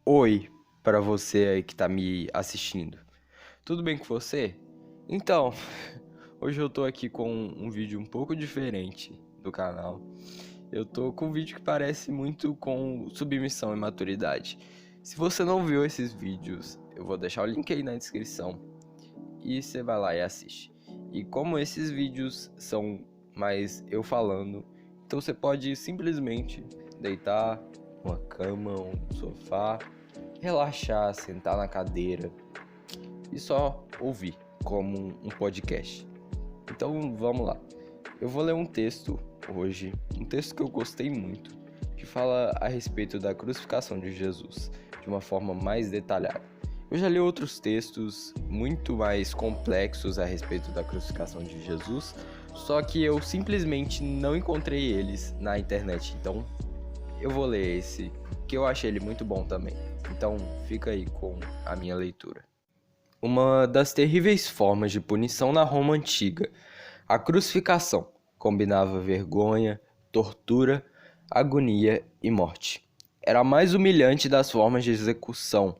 Oi, para você aí que tá me assistindo. Tudo bem com você? Então, hoje eu tô aqui com um vídeo um pouco diferente do canal. Eu tô com um vídeo que parece muito com submissão e maturidade. Se você não viu esses vídeos, eu vou deixar o link aí na descrição e você vai lá e assiste. E como esses vídeos são mais eu falando, então você pode simplesmente deitar numa cama ou no sofá, relaxar, sentar na cadeira e só ouvir como um podcast. Então vamos lá. Eu vou ler um texto hoje, um texto que eu gostei muito, que fala a respeito da crucificação de Jesus de uma forma mais detalhada. Eu já li outros textos muito mais complexos a respeito da crucificação de Jesus, só que eu simplesmente não encontrei eles na internet. Então eu vou ler esse, que eu achei ele muito bom também. Então fica aí com a minha leitura. Uma das terríveis formas de punição na Roma antiga, a crucificação combinava vergonha, tortura, agonia e morte. Era a mais humilhante das formas de execução.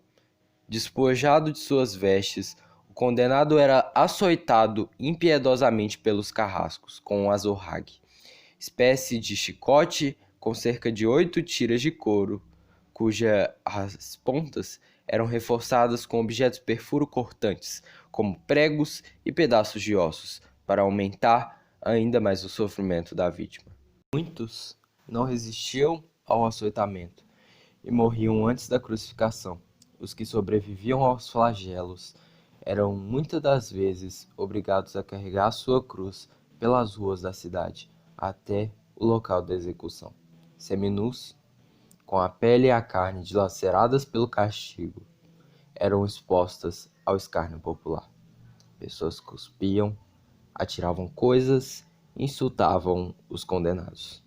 Despojado de suas vestes, o condenado era açoitado impiedosamente pelos carrascos com um azorrague, espécie de chicote com cerca de 8 tiras de couro, cujas pontas eram reforçadas com objetos perfuro-cortantes, como pregos e pedaços de ossos, para aumentar ainda mais o sofrimento da vítima. Muitos não resistiam ao açoitamento e morriam antes da crucificação. Os que sobreviviam aos flagelos eram muitas das vezes obrigados a carregar a sua cruz pelas ruas da cidade até o local da execução. Seminus, com a pele e a carne dilaceradas pelo castigo, eram expostas ao escárnio popular. Pessoas cuspiam, atiravam coisas, insultavam os condenados.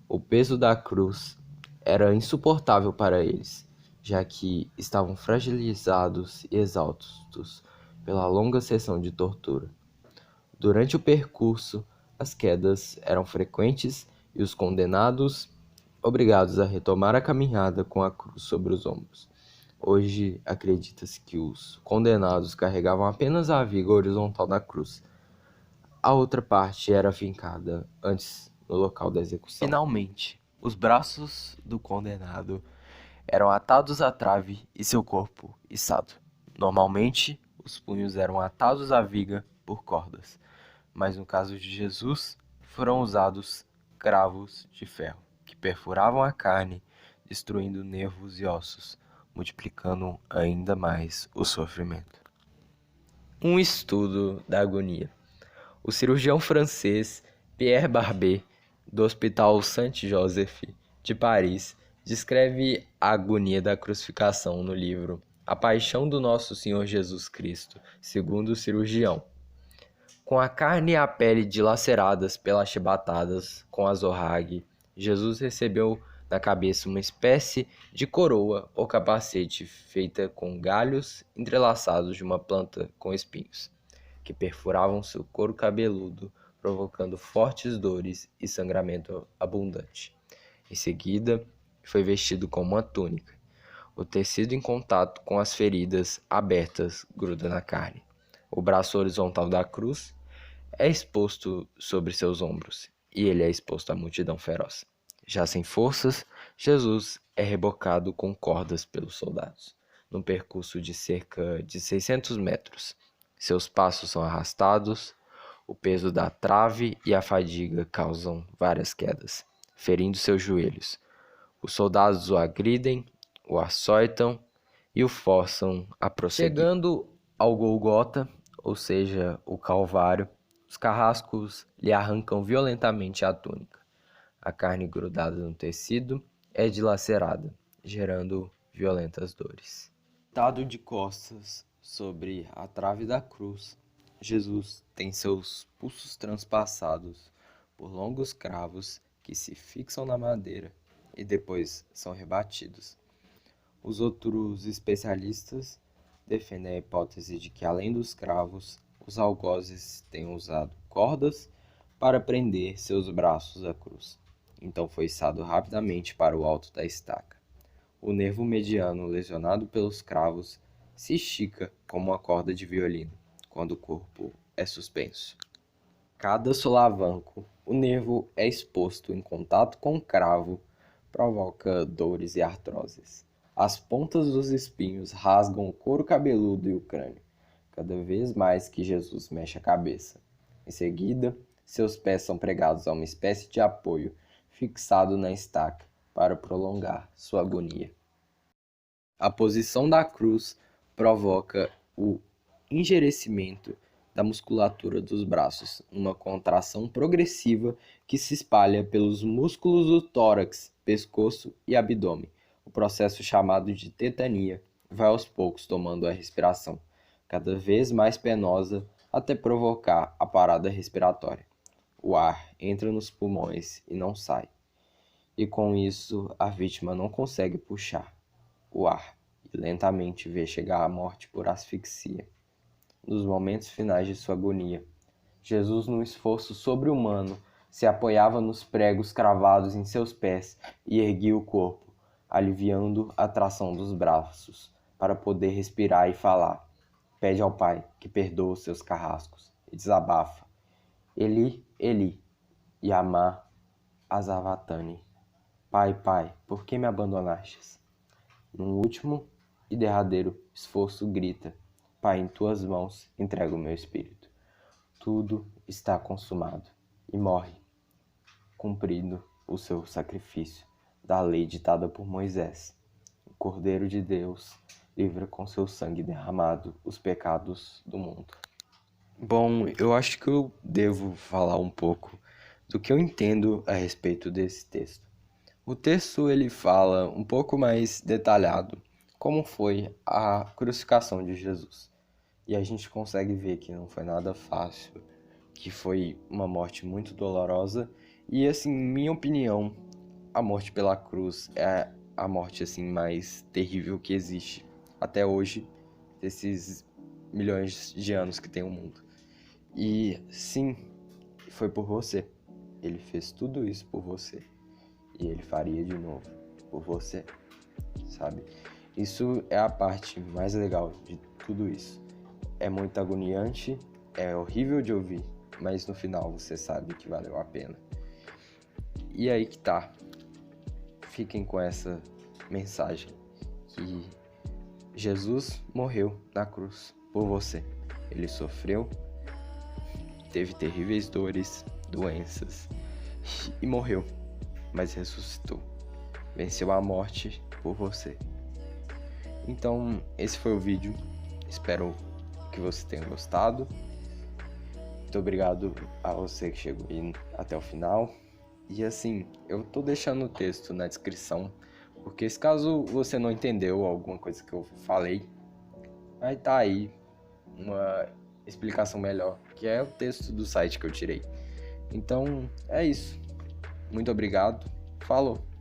O peso da cruz era insuportável para eles, já que estavam fragilizados e exaustos pela longa sessão de tortura. Durante o percurso, as quedas eram frequentes e os condenados obrigados a retomar a caminhada com a cruz sobre os ombros. Hoje, acredita-se que os condenados carregavam apenas a viga horizontal da cruz. A outra parte era fincada antes no local da execução. Finalmente, os braços do condenado eram atados à trave e seu corpo içado. Normalmente, os punhos eram atados à viga por cordas, mas no caso de Jesus, foram usados cravos de ferro, que perfuravam a carne, destruindo nervos e ossos, multiplicando ainda mais o sofrimento. Um estudo da agonia. O cirurgião francês Pierre Barbet, do Hospital Saint-Joseph de Paris, descreve a agonia da crucificação no livro A Paixão do Nosso Senhor Jesus Cristo, segundo o cirurgião. Com a carne e a pele dilaceradas pelas chibatadas com azorrague, Jesus recebeu na cabeça uma espécie de coroa ou capacete feita com galhos entrelaçados de uma planta com espinhos, que perfuravam seu couro cabeludo, provocando fortes dores e sangramento abundante. Em seguida, foi vestido com uma túnica. O tecido em contato com as feridas abertas gruda na carne. O braço horizontal da cruz é exposto sobre seus ombros, e ele é exposto à multidão feroz. Já sem forças, Jesus é rebocado com cordas pelos soldados, num percurso de cerca de 600 metros. Seus passos são arrastados, o peso da trave e a fadiga causam várias quedas, ferindo seus joelhos. Os soldados o agridem, o açoitam e o forçam a prosseguir. Chegando ao Golgota, ou seja, o Calvário, os carrascos lhe arrancam violentamente a túnica. A carne grudada no tecido é dilacerada, gerando violentas dores. Deitado de costas sobre a trave da cruz, Jesus tem seus pulsos transpassados por longos cravos que se fixam na madeira e depois são rebatidos. Os outros especialistas defendem a hipótese de que, além dos cravos, os algozes tenham usado cordas para prender seus braços à cruz. Então foi içado rapidamente para o alto da estaca. o nervo mediano lesionado pelos cravos se estica como uma corda de violino quando o corpo é suspenso. Cada solavanco, o nervo é exposto em contato com o cravo, provoca dores e artroses. As pontas dos espinhos rasgam o couro cabeludo e o crânio, cada vez mais que Jesus mexe a cabeça. Em seguida, seus pés são pregados a uma espécie de apoio fixado na estaca para prolongar sua agonia. A posição da cruz provoca o engercimento da musculatura dos braços, uma contração progressiva que se espalha pelos músculos do tórax, pescoço e abdômen. O processo chamado de tetania vai aos poucos tomando a respiração, cada vez mais penosa, até provocar a parada respiratória. O ar entra nos pulmões e não sai. E com isso, a vítima não consegue puxar o ar e lentamente vê chegar a morte por asfixia. Nos momentos finais de sua agonia, Jesus, num esforço sobre-humano, se apoiava nos pregos cravados em seus pés e erguia o corpo, aliviando a tração dos braços, para poder respirar e falar. Pede ao Pai que perdoe os seus carrascos e desabafa. Eli, Eli, Yama Azavatani. Pai, Pai, por que me abandonastes? Num último e derradeiro esforço grita. Pai, em tuas mãos entrego o meu espírito. Tudo está consumado e morre, cumprido o seu sacrifício da lei ditada por Moisés. O Cordeiro de Deus livra com seu sangue derramado os pecados do mundo. Bom, eu acho que eu devo falar um pouco do que eu entendo a respeito desse texto. O texto ele fala um pouco mais detalhado como foi a crucificação de Jesus. E a gente consegue ver que não foi nada fácil, que foi uma morte muito dolorosa. E assim, minha opinião, a morte pela cruz é a morte assim mais terrível que existe até hoje, desses milhões de anos que tem o mundo. E sim, foi por você. Ele fez tudo isso por você. E ele faria de novo por você, sabe? Isso é a parte mais legal de tudo isso. É muito agoniante, é horrível de ouvir, mas no final você sabe que valeu a pena. E aí que tá. Fiquem com essa mensagem, que Jesus morreu na cruz por você. Ele sofreu, teve terríveis dores, doenças e morreu, mas ressuscitou. Venceu a morte por você. Então, esse foi o vídeo. Espero que você tenha gostado. Muito obrigado a você que chegou aí até o final. E assim, eu tô deixando o texto na descrição, porque se caso você não entendeu alguma coisa que eu falei, vai tá aí uma explicação melhor, que é o texto do site que eu tirei. Então, é isso. Muito obrigado. Falou!